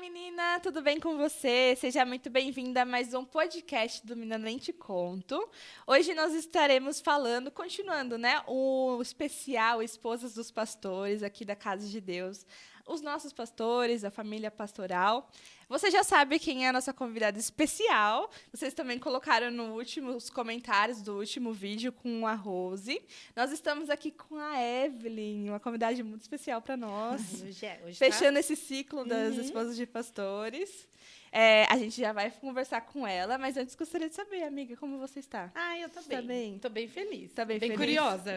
menina, tudo bem com você? Seja muito bem-vinda a mais um podcast do Menina Nem Te Conto. Hoje nós estaremos falando, continuando, né, o especial Esposas dos Pastores aqui da Casa de Deus. Os nossos pastores, a família pastoral. Você já sabe quem é a nossa convidada especial. Vocês também colocaram os comentários do último vídeo com a Rose. Nós estamos aqui com a Evelyn, uma convidada muito especial para nós. Hoje Fechando esse ciclo das esposas de pastores. A gente já vai conversar com ela, mas antes gostaria de saber, amiga, como você está? Eu tô Tá bem. bem? Tô bem feliz. Tá bem feliz? Curiosa.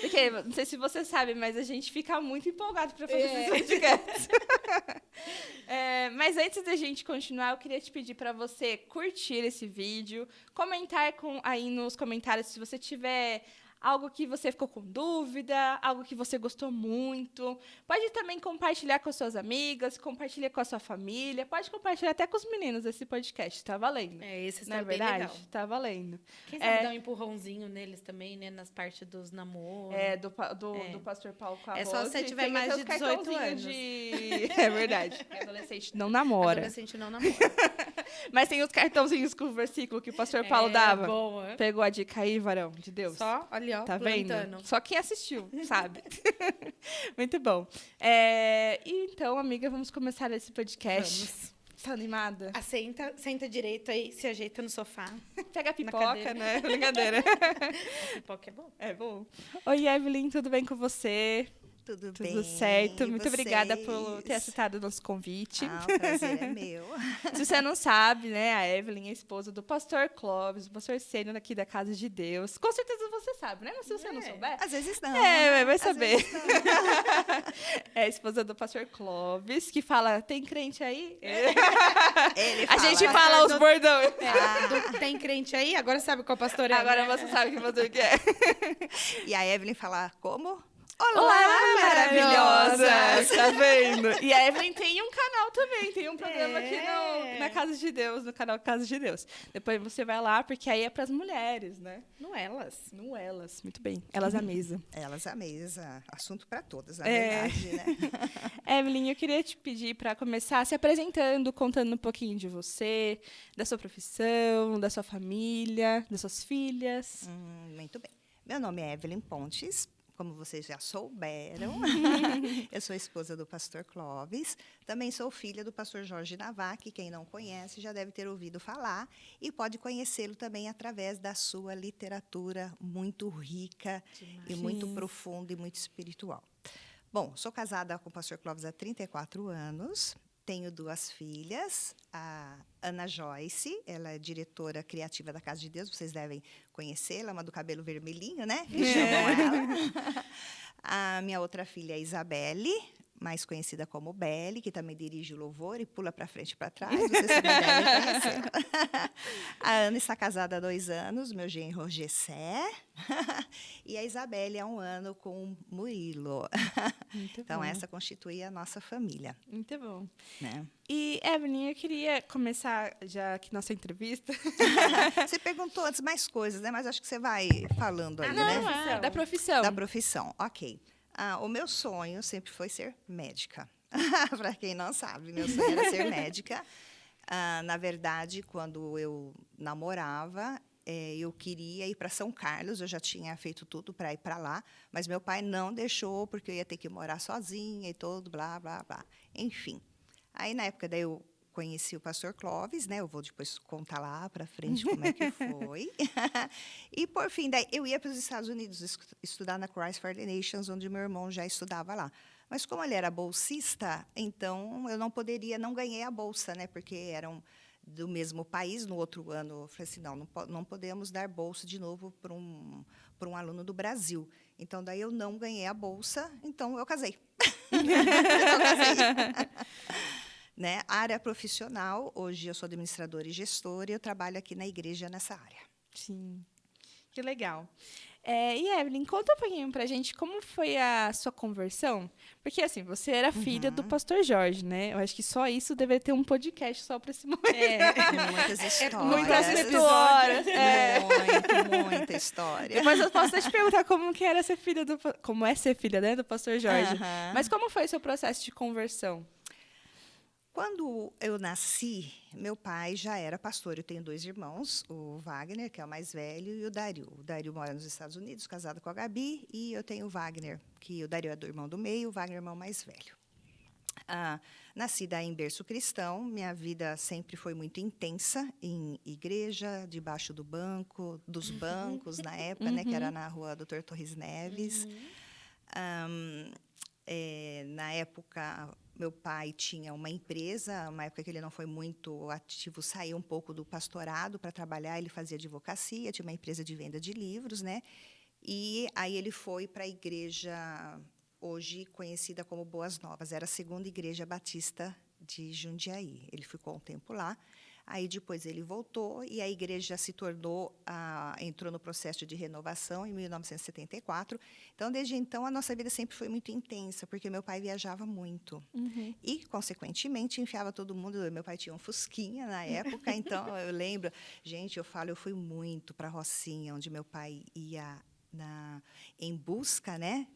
Porque, não sei se você sabe, mas a gente fica muito empolgado para fazer esse podcast. Mas antes da gente continuar, eu queria te pedir para você curtir esse vídeo, comentar aí nos comentários se você tiver algo que você ficou com dúvida, algo que você gostou muito. Pode também compartilhar com as suas amigas, compartilhar com a sua família, pode compartilhar até com os meninos esse podcast, tá valendo. Esse não é bem verdade? legal. Tá valendo. Quem sabe dar um empurrãozinho neles também, né, nas partes dos namoros. Do pastor Paulo com a É Rose. só se você tiver mais de 18 anos. É verdade. Adolescente não namora. Adolescente não namora. Mas tem os cartãozinhos com o versículo que o pastor Paulo dava. Boa. Pegou a dica aí, varão de Deus? Só, ali, ó, tá plantando. Vendo? Só quem assistiu, sabe? Muito bom. Então, amiga, vamos começar esse podcast. Vamos. Tá animada? Senta direito aí, se ajeita no sofá. Pega a pipoca, né? Brincadeira. A pipoca é bom. É bom. Oi, Evelyn, tudo bem com você? Tudo bem. Tudo certo. E Muito vocês? obrigada por ter aceitado o nosso convite. O prazer é meu. Se você não sabe, né, a Evelyn é a esposa do pastor Clóvis, o pastor sênior aqui da Casa de Deus. Com certeza você sabe, né? Mas se você não souber... Às vezes não. Vai saber. Às vezes não. É a esposa do pastor Clóvis, que fala, tem crente aí? Ele A gente fala os bordões. Tem crente aí? Agora sabe qual pastor é. Agora né? você sabe que pastor que é. E a Evelyn fala, como? Olá, maravilhosa! Tá vendo? E a Evelyn tem um canal também, tem um programa aqui na Casa de Deus, no canal Casa de Deus. Depois você vai lá, porque aí é para as mulheres, né? Não elas. Não elas, muito bem. Elas à mesa. Elas à mesa. Assunto para todas, na verdade, né? Evelyn, eu queria te pedir para começar se apresentando, contando um pouquinho de você, da sua profissão, da sua família, das suas filhas. Muito bem. Meu nome é Evelyn Pontes. Como vocês já souberam, eu sou esposa do pastor Clóvis. Também sou filha do pastor Jorge Navac. Quem não conhece já deve ter ouvido falar. E pode conhecê-lo também através da sua literatura muito rica e muito profunda e muito espiritual. Bom, sou casada com o pastor Clóvis há 34 anos. Tenho 2 filhas, a Ana Joyce, ela é diretora criativa da Casa de Deus, vocês devem conhecê-la, uma do cabelo vermelhinho, né? Chamam ela. A minha outra filha é Isabelle, mais conhecida como Belle, que também dirige o louvor e pula para frente e para trás, vocês também devem conhecê-la. A Ana está casada há 2 anos, meu genro Gessé, e a Isabelle há 1 ano com o Murilo. Então, bom. essa constitui a nossa família. Muito bom. Né? E, Evelyn, eu queria começar já aqui nossa entrevista. Você perguntou antes mais coisas, né? Mas acho que você vai falando aí, né? Da profissão. Da profissão, ok. O meu sonho sempre foi ser médica. Para quem não sabe, meu sonho era ser médica. Na verdade, quando eu namorava, eu queria ir para São Carlos. Eu já tinha feito tudo para ir para lá, mas meu pai não deixou, porque eu ia ter que morar sozinha e todo, blá, blá, blá. Enfim. Aí, na época, daí eu conheci o pastor Clóvis, né? Eu vou depois contar lá para frente como é que foi. E, por fim, daí eu ia para os Estados Unidos estudar na Christ for the Nations, onde meu irmão já estudava lá. Mas, como ele era bolsista, então eu não poderia, não ganhei a bolsa, né? Porque eram do mesmo país. No outro ano, eu falei assim, não podemos dar bolsa de novo para um aluno do Brasil. Então, daí eu não ganhei a bolsa, então eu casei. Né? Área profissional, hoje eu sou administradora e gestora e eu trabalho aqui na igreja nessa área. Sim, que legal. E, Evelyn, conta um pouquinho pra gente como foi a sua conversão. Porque, assim, você era filha do pastor Jorge, né? Eu acho que só isso deveria ter um podcast só pra esse momento. Muitas histórias. Muitas histórias. Muita história. Depois eu posso até te perguntar como que era ser filha como é ser filha, né, do pastor Jorge. Uhum. Mas como foi o seu processo de conversão? Quando eu nasci, meu pai já era pastor. Eu tenho 2 irmãos, o Wagner, que é o mais velho, e o Dario. O Dario mora nos Estados Unidos, casado com a Gabi, e eu tenho o Wagner, que o Dario é do irmão do meio, o Wagner é o irmão mais velho. Nascida em berço cristão, minha vida sempre foi muito intensa em igreja, debaixo dos bancos, na época, né, que era na rua Doutor Torres Neves. Na época, meu pai tinha uma empresa, uma época que ele não foi muito ativo, saiu um pouco do pastorado para trabalhar, ele fazia advocacia, tinha uma empresa de venda de livros, né? E aí ele foi para a igreja, hoje conhecida como Boas Novas, era a Segunda Igreja Batista de Jundiaí. Ele ficou um tempo lá. Aí depois ele voltou e a igreja se tornou, entrou no processo de renovação em 1974. Então, desde então, a nossa vida sempre foi muito intensa, porque meu pai viajava muito. E, consequentemente, enfiava todo mundo. Meu pai tinha um Fusquinha na época, então eu lembro. Gente, eu fui muito para a Rocinha, onde meu pai ia em busca, né,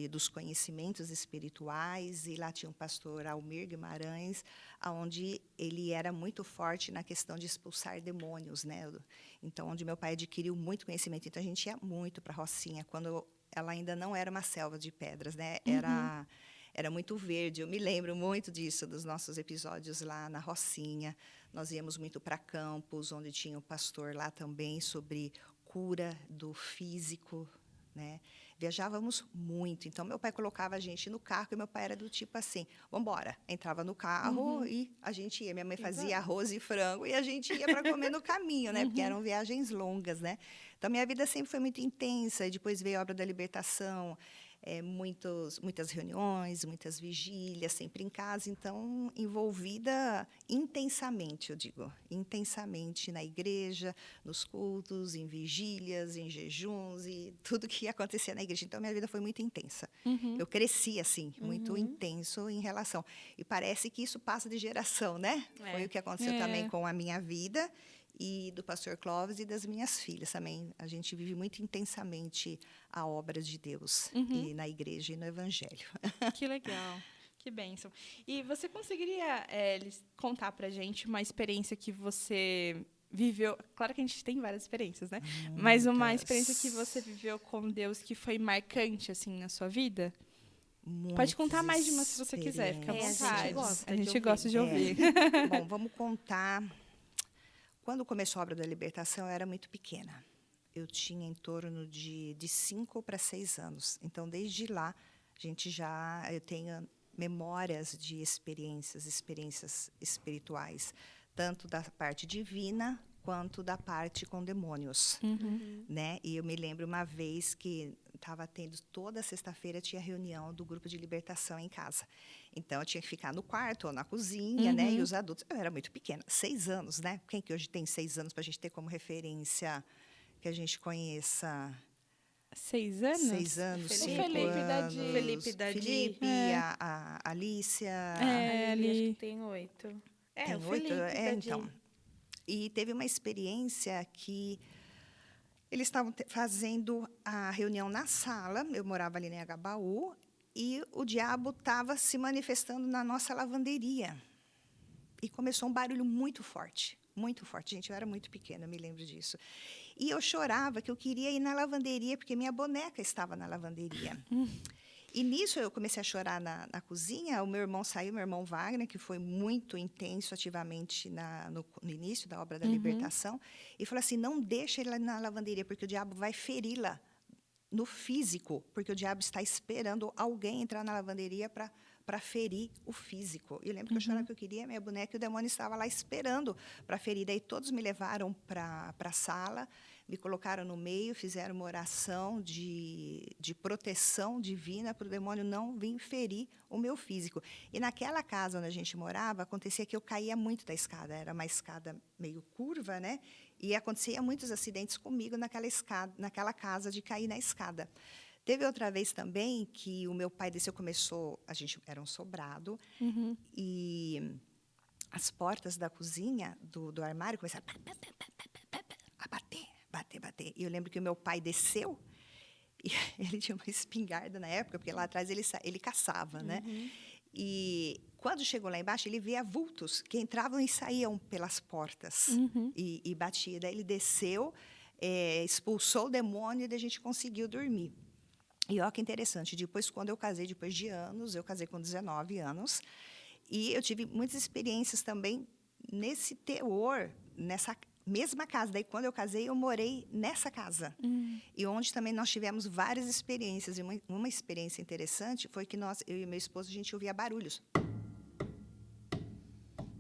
dos conhecimentos espirituais, e lá tinha um pastor, Almir Guimarães, onde ele era muito forte na questão de expulsar demônios, né? Então, onde meu pai adquiriu muito conhecimento. Então, a gente ia muito para a Rocinha, quando ela ainda não era uma selva de pedras, né? Era muito verde. Eu me lembro muito disso, dos nossos episódios lá na Rocinha. Nós íamos muito para Campos, onde tinha o pastor lá também, sobre cura do físico, né? Viajávamos muito. Então, meu pai colocava a gente no carro, e meu pai era do tipo assim, vamos embora. Entrava no carro e a gente ia. Minha mãe fazia arroz e frango e a gente ia para comer no caminho, né? Porque eram viagens longas, né? Então, minha vida sempre foi muito intensa. E depois veio a Obra da Libertação, muitas reuniões, muitas vigílias, sempre em casa. Então, envolvida intensamente, eu digo, intensamente na igreja, nos cultos, em vigílias, em jejuns e tudo que ia acontecer na igreja. Então, minha vida foi muito intensa. Eu cresci assim, muito intenso em relação. E parece que isso passa de geração, né? Foi o que aconteceu também com a minha vida e do pastor Clóvis e das minhas filhas também. A gente vive muito intensamente a obra de Deus e na igreja e no evangelho. Que legal. Que bênção. E você conseguiria contar para a gente uma experiência que você viveu? Claro que a gente tem várias experiências, né? Mas uma experiência que você viveu com Deus que foi marcante assim na sua vida? Pode contar mais de uma se você quiser, fica à vontade. A gente gosta de ouvir. Bom, vamos contar. Quando começou a Obra da Libertação, eu era muito pequena. Eu tinha em torno de 5 para 6 anos. Então, desde lá, eu tenho memórias de experiências espirituais, tanto da parte divina quanto da parte com demônios, né? E eu me lembro uma vez que estava tendo, toda sexta-feira tinha reunião do grupo de libertação em casa. Então, eu tinha que ficar no quarto ou na cozinha, né? E os adultos, eu era muito pequena, 6 anos, né? Quem que hoje tem 6 anos para a gente ter como referência que a gente conheça? 6 anos? 6 anos, 5 anos. Felipe Dadi. Felipe, a Alicia. Ali acho que tem 8. Tem o 8? Felipe Dadi. Então. E teve uma experiência que eles estavam fazendo a reunião na sala, eu morava ali em Agabaú, e o diabo estava se manifestando na nossa lavanderia. E começou um barulho muito forte, muito forte. Gente, eu era muito pequena, eu me lembro disso. E eu chorava que eu queria ir na lavanderia, porque minha boneca estava na lavanderia. E nisso eu comecei a chorar na cozinha. O meu irmão saiu, meu irmão Wagner, que foi muito intenso ativamente no início da Obra da Libertação, e falou assim, não deixa ele na lavanderia, porque o diabo vai feri-la no físico, porque o diabo está esperando alguém entrar na lavanderia para ferir o físico. E eu lembro que eu chorava que eu queria minha boneca, e o demônio estava lá esperando para ferir. Daí todos me levaram para a sala, me colocaram no meio, fizeram uma oração de proteção divina para o demônio não vir ferir o meu físico. E naquela casa onde a gente morava, acontecia que eu caía muito da escada. Era uma escada meio curva, né? E acontecia muitos acidentes comigo naquela casa de cair na escada. Teve outra vez também que o meu pai desceu, a gente era um sobrado, e as portas da cozinha, do armário, começaram a bater. E eu lembro que o meu pai desceu, e ele tinha uma espingarda na época, porque lá atrás ele caçava, né? E quando chegou lá embaixo, ele via vultos que entravam e saíam pelas portas e batia. Daí ele desceu, expulsou o demônio e daí a gente conseguiu dormir. E olha que interessante, depois, quando eu casei, depois de anos, eu casei com 19 anos, e eu tive muitas experiências também nesse teor, nessa mesma casa. Daí, quando eu casei, eu morei nessa casa. E onde também nós tivemos várias experiências. E uma experiência interessante foi que eu e meu esposo, a gente ouvia barulhos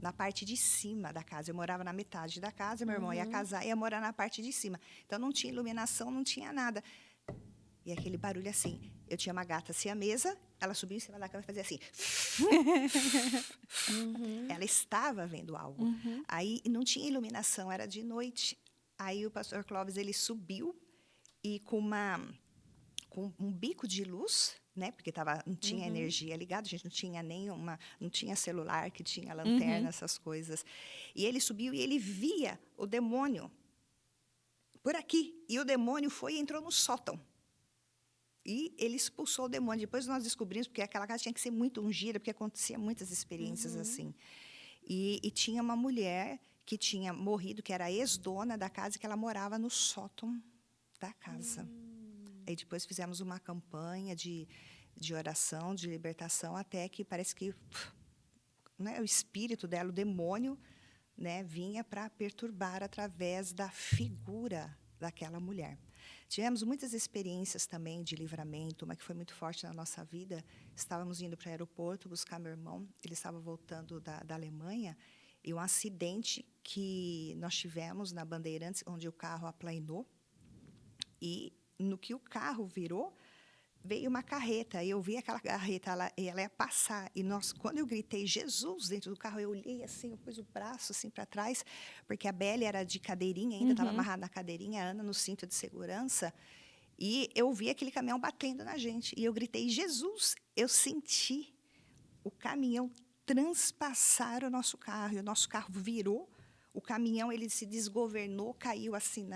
na parte de cima da casa. Eu morava na metade da casa, meu irmão ia casar e ia morar na parte de cima. Então, não tinha iluminação, não tinha nada. E aquele barulho assim. Eu tinha uma gata siamesa, ela subia em cima da cama e fazia assim. Ela estava vendo algo. Aí não tinha iluminação, era de noite. Aí o pastor Clóvis, ele subiu e com um bico de luz, né? Porque não tinha energia ligada, a gente não tinha celular que tinha lanterna, essas coisas. E ele subiu e ele via o demônio por aqui. E o demônio foi e entrou no sótão. E ele expulsou o demônio. Depois nós descobrimos, porque aquela casa tinha que ser muito ungida, porque acontecia muitas experiências assim. E tinha uma mulher que tinha morrido, que era a ex-dona da casa, que ela morava no sótão da casa. Aí depois fizemos uma campanha de oração, de libertação, até que parece que né, o espírito dela, o demônio, né, vinha para perturbar através da figura daquela mulher. Tivemos muitas experiências também de livramento, uma que foi muito forte na nossa vida. Estávamos indo para o aeroporto buscar meu irmão, ele estava voltando da Alemanha, e um acidente que nós tivemos na Bandeirantes, onde o carro aplainou, e no que o carro virou, veio uma carreta, e eu vi aquela carreta, ela ia passar, e quando eu gritei Jesus dentro do carro, eu olhei assim, eu pus o braço assim para trás, porque a Belle era de cadeirinha ainda, estava amarrada na cadeirinha, a Ana no cinto de segurança, e eu vi aquele caminhão batendo na gente, e eu gritei Jesus, eu senti o caminhão transpassar o nosso carro, e o nosso carro virou, o caminhão ele se desgovernou, caiu assim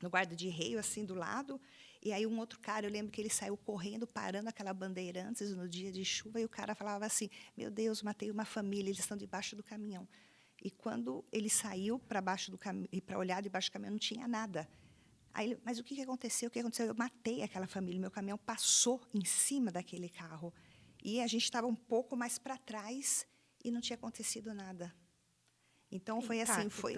no guarda de reio, assim do lado. E aí um outro cara, eu lembro que ele saiu correndo, parando aquela Bandeirantes no dia de chuva, e o cara falava assim, meu Deus, matei uma família, eles estão debaixo do caminhão. E quando ele saiu para baixo do caminhão, e para olhar debaixo do caminhão, não tinha nada. Aí mas o que aconteceu? O que aconteceu? Eu matei aquela família, meu caminhão passou em cima daquele carro. E a gente estava um pouco mais para trás e não tinha acontecido nada. Então, foi assim, foi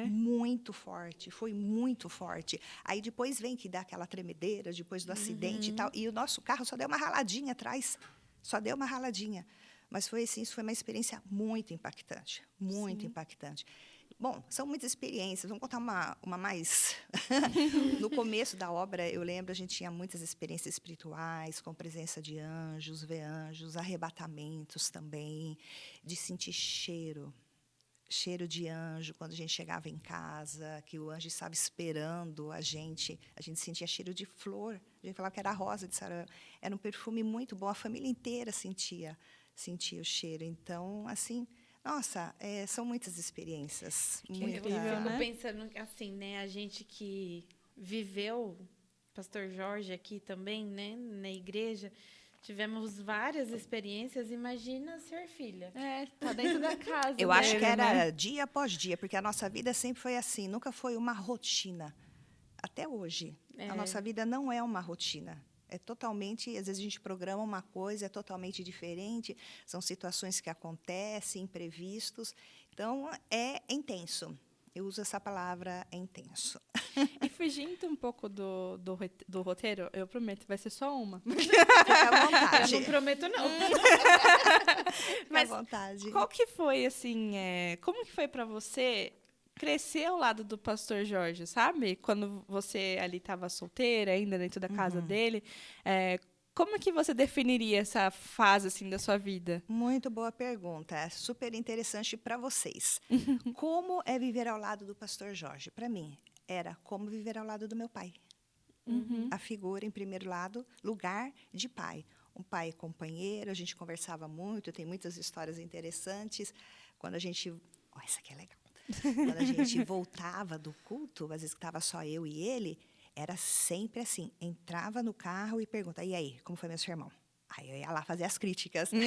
muito forte, foi muito forte. Aí, depois vem que dá aquela tremedeira, depois do acidente e tal. E o nosso carro só deu uma raladinha atrás, só deu uma raladinha. Mas foi assim, isso foi uma experiência muito impactante, muito impactante. Bom, são muitas experiências. Vamos contar uma mais. No começo da obra, eu lembro, a gente tinha muitas experiências espirituais, com presença de anjos, ver anjos, arrebatamentos também, de sentir cheiro de anjo, quando a gente chegava em casa, que o anjo estava esperando a gente sentia cheiro de flor, a gente falava que era a rosa de Saruel, era um perfume muito bom, a família inteira sentia o cheiro. Então, assim, nossa, são muitas experiências. Eu fico pensando assim, né, a gente que viveu, pastor Jorge aqui também, né, na igreja, tivemos várias experiências, imagina ser filha. Tá dentro da casa. Eu acho que era dia após dia, porque a nossa vida sempre foi assim, nunca foi uma rotina. Até hoje. A nossa vida não é uma rotina. É totalmente, às vezes a gente programa uma coisa, é totalmente diferente, são situações que acontecem, imprevistos. Então, é intenso. Eu uso essa palavra, é intenso. E fugindo um pouco do roteiro, eu prometo, vai ser só uma. Fica à vontade. Eu não prometo, não. Mas à vontade. Qual que foi, assim, como que foi para você crescer ao lado do pastor Jorge, sabe? Quando você ali estava solteira, ainda dentro da casa dele, como que você definiria essa fase assim da sua vida? Muito boa pergunta, é super interessante para vocês. Como é viver ao lado do pastor Jorge? Para mim, era como viver ao lado do meu pai. A figura, em primeiro lugar de pai. Um pai companheiro, a gente conversava muito, tem muitas histórias interessantes. Quando a gente... essa aqui é legal. Quando a gente voltava do culto, às vezes que estava só eu e ele, era sempre assim, entrava no carro e pergunta, e aí, como foi meu sermão? Aí eu ia lá fazer as críticas. Que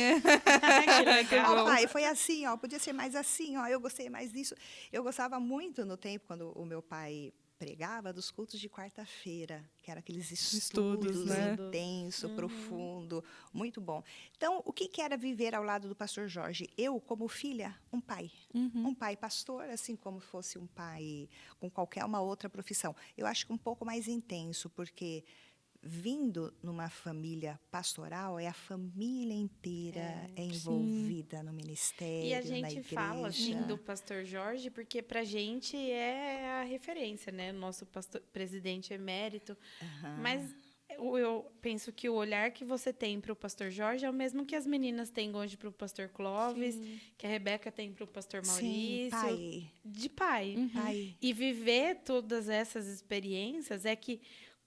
Ó, legal. pai, foi assim, ó, podia ser mais assim, ó, eu gostei mais disso. Eu gostava muito no tempo, quando o meu pai pregava, dos cultos de quarta-feira, que eram aqueles estudos né? intenso, profundo, muito bom. Então, o que era viver ao lado do pastor Jorge? Eu, como filha, um pai. Um pai pastor, assim como fosse um pai com qualquer uma outra profissão. Eu acho que um pouco mais intenso, porque vindo numa família pastoral, é a família inteira envolvida no ministério, E a na gente igreja. fala assim do pastor Jorge, porque pra gente é a referência, né? O nosso presidente emérito. Mas eu penso que o olhar que você tem para o pastor Jorge é o mesmo que as meninas têm hoje para o pastor Clóvis, que a Rebeca tem para o pastor Maurício. Sim, pai. De pai. Pai. E viver todas essas experiências é que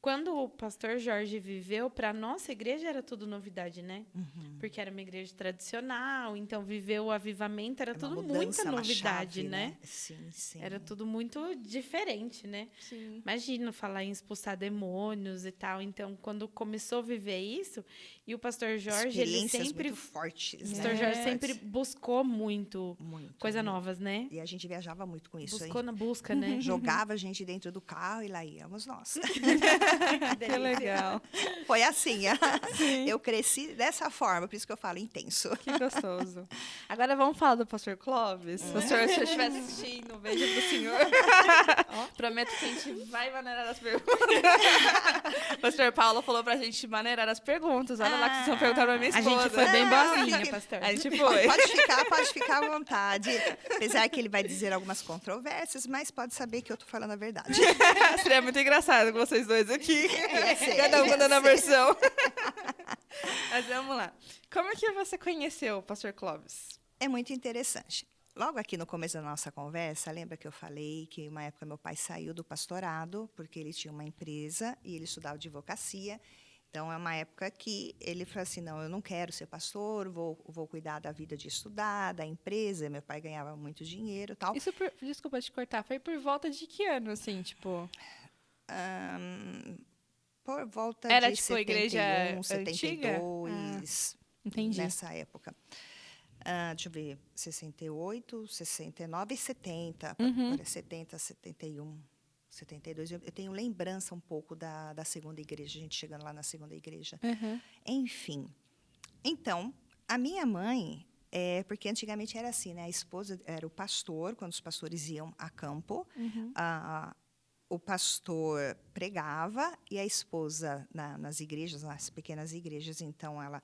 quando o pastor Jorge viveu, para a nossa igreja era tudo novidade, né? Porque era uma igreja tradicional, então viver o avivamento era Uma tudo mudança, muita uma novidade, chave, né? Sim, sim. Era tudo muito diferente, né? Sim. Imagina falar em expulsar demônios e tal. Então, quando começou a viver isso, e o pastor Jorge, ele Experiências sempre... muito fortes, O né? pastor Jorge sempre buscou muito coisas novas, né? E a gente viajava muito com isso. Buscou na busca, né? Jogava a gente dentro do carro e lá íamos nós. Que legal. Foi assim. Eu cresci dessa forma, por isso que eu falo intenso. Que gostoso. Agora vamos falar do pastor Clóvis. Pastor, se eu estiver assistindo, um beijo pro senhor. Prometo que a gente vai maneirar as perguntas. Pastor Paulo falou pra gente maneirar as perguntas. Olha lá que vocês vão perguntar pra minha A esposa. gente foi bem boazinha, fique- pastor. A gente foi. Pode ficar à vontade. Apesar que ele vai dizer algumas controvérsias, mas pode saber que eu tô falando a verdade. Seria muito engraçado com vocês dois aqui. ser, Cada um ia dando a ser. versão. Mas vamos lá. Como é que você conheceu o pastor Clóvis? É muito interessante. Logo aqui no começo da nossa conversa, lembra que eu falei que uma época meu pai saiu do pastorado, porque ele tinha uma empresa e ele estudava advocacia. Então, é uma época que ele falou assim, não, eu não quero ser pastor, vou cuidar da vida de estudar, da empresa. Meu pai ganhava muito dinheiro e tal. Isso, desculpa te cortar, foi por volta de que ano, assim, tipo... Por volta Era, de tipo, 71, igreja antiga? 72, entendi. nessa época. Deixa eu ver, 68, 69 e 70. Olha, 70, 71, 72. Eu tenho lembrança um pouco da segunda igreja, a gente chegando lá na segunda igreja. Enfim. Então, a minha mãe... porque antigamente era assim, né? A esposa era o pastor, quando os pastores iam a campo. O pastor pregava e a esposa, nas igrejas, nas pequenas igrejas, então, ela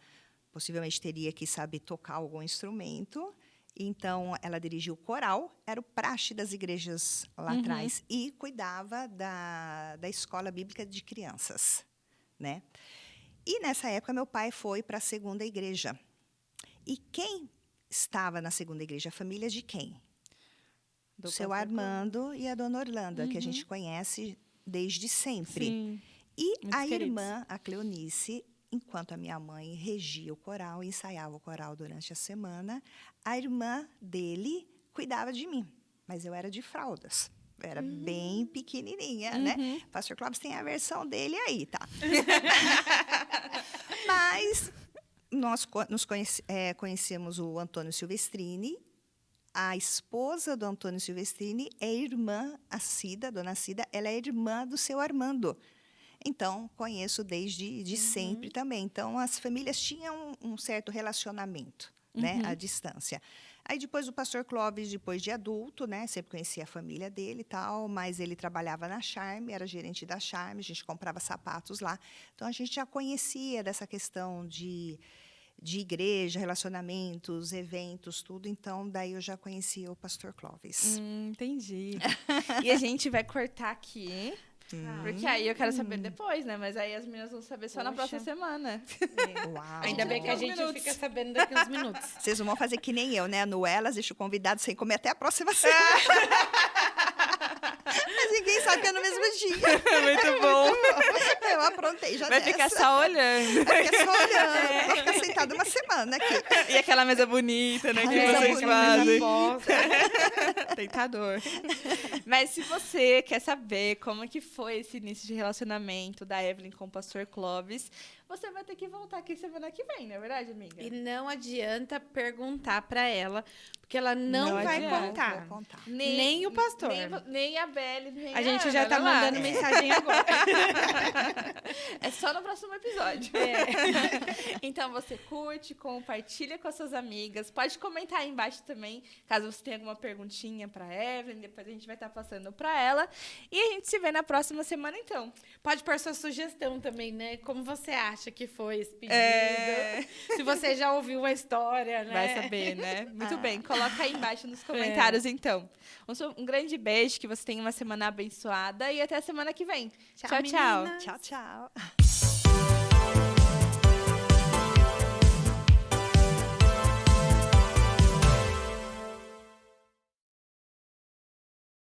possivelmente teria que saber tocar algum instrumento. Então, ela dirigia o coral, era o praxe das igrejas lá atrás, e cuidava da escola bíblica de crianças, né? E, nessa época, meu pai foi para a segunda igreja. E quem estava na segunda igreja? A família de quem? Do seu Armando e a dona Orlando, que a gente conhece desde sempre. Sim. E Muito a queridos. irmã, a Cleonice, enquanto a minha mãe regia o coral, ensaiava o coral durante a semana, a irmã dele cuidava de mim. Mas eu era de fraldas. Eu era bem pequenininha, né? Pastor Clóvis tem a versão dele aí, tá? Mas nós conhecemos o Antônio Silvestrini. A esposa do Antônio Silvestrini é irmã, a Cida, dona Cida, ela é irmã do seu Armando. Então, conheço desde sempre também. Então, as famílias tinham um certo relacionamento, né, à distância. Aí, depois, o pastor Clóvis, depois de adulto, né, sempre conhecia a família dele e tal, mas ele trabalhava na Charme, era gerente da Charme, a gente comprava sapatos lá. Então, a gente já conhecia dessa questão de igreja, relacionamentos, eventos, tudo. Então, daí eu já conhecia o pastor Clóvis. Entendi. E a gente vai cortar aqui, porque aí eu quero saber depois, né? Mas aí as meninas vão saber só na Poxa. próxima semana. Uau! Ainda bem que a gente minutos. fica sabendo daqui uns minutos. Vocês não vão fazer que nem eu, né? No Elas, deixa o convidado sem comer até a próxima semana. Mas ninguém sabe que é no mesmo dia. Muito bom. Eu aprontei já Vai dessa. ficar só olhando. Vai ficar só olhando. Vou ficar sentada uma semana aqui. E aquela mesa bonita, né? A Que mesa vocês bonita, fazem. Posta. Tentador. Mas se você quer saber como que foi esse início de relacionamento da Evelyn com o pastor Clóvis, você vai ter que voltar aqui semana que vem, não é verdade, amiga? E não perguntar perguntar para ela, porque ela não vai adianta. contar. Vou contar. Nem o pastor. Nem a Belle, nem A gente Ana, já tá olha lá. mandando mensagem agora. É só no próximo episódio. Então você curte, compartilha com as suas amigas. Pode comentar aí embaixo também, caso você tenha alguma perguntinha pra Evelyn. Depois a gente vai estar passando pra ela. E a gente se vê na próxima semana, então. Pode pôr sua sugestão também, né? Como você acha que foi esse pedido? É. Se você já ouviu a história, né? Vai saber, né? Muito bem. Coloca aí embaixo nos comentários, então. Um grande beijo, que você tenha uma semana abençoada e até a semana que vem. Tchau, tchau. meninas. Tchau, tchau.